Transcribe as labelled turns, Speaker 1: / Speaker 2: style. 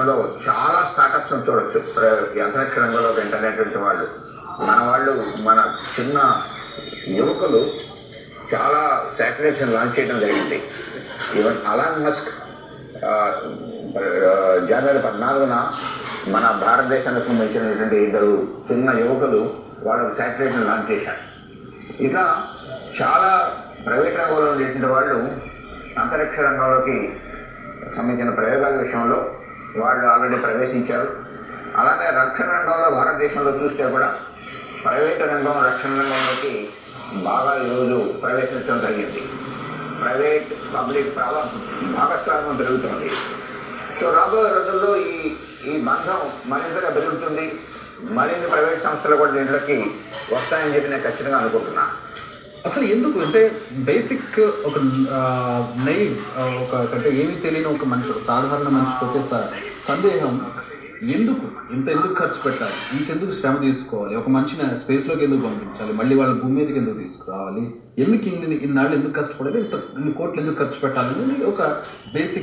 Speaker 1: లో చాలా స్టార్టప్స్ చూడొచ్చు. అంతరిక్ష రంగంలో ఎంటర్ అయినటువంటి వాళ్ళు మన చిన్న యువకులు చాలా శాటిలైట్స్ లాంచ్ చేయడం జరిగింది. ఈవెన్ అలాన్ మస్క్ జనవరి 14న మన భారతదేశానికి సంబంధించినటువంటి 2 చిన్న యువకులు వాళ్ళ శాటిలైట్ని లాంచ్ చేశారు. ఇలా చాలా ప్రైవేట్ రంగంలో ఉండేటువంటి వాళ్ళు అంతరిక్ష రంగంలోకి సంబంధించిన ప్రయోగాల విషయంలో వాళ్ళు ఆల్రెడీ ప్రవేశించారు. అలాగే రక్షణ రంగంలో భారతదేశంలో చూస్తే కూడా ప్రైవేటు రంగం రక్షణ రంగంలోకి బాగా ఈరోజు ప్రవేశించడం జరిగింది. ప్రైవేట్ పబ్లిక్ భాగస్వామ్యం పెరుగుతుంది. సో రాబోయే రోజుల్లో ఈ బంధం మరింతగా పెరుగుతుంది. మరిన్ని ప్రైవేట్ సంస్థలు కూడా దీంట్లోకి వస్తాయని చెప్పి నేను ఖచ్చితంగా అనుకుంటున్నాను.
Speaker 2: అసలు ఎందుకు అంటే బేసిక్ ఒక అంటే ఏమీ తెలియని ఒక మనిషి, సాధారణ మనిషికి వచ్చే సందేహం, ఎందుకు ఖర్చు పెట్టాలి, ఇంకెందుకు శ్రమ తీసుకోవాలి, ఒక మనిషిని స్పేస్లోకి ఎందుకు పంపించాలి, మళ్ళీ వాళ్ళ భూమి మీదకి ఎందుకు తీసుకురావాలి, ఇన్నాళ్ళు ఎందుకు కష్టపడాలి, ఇన్ని కోట్లు ఎందుకు ఖర్చు పెట్టాలి అనేది ఒక బేసిక్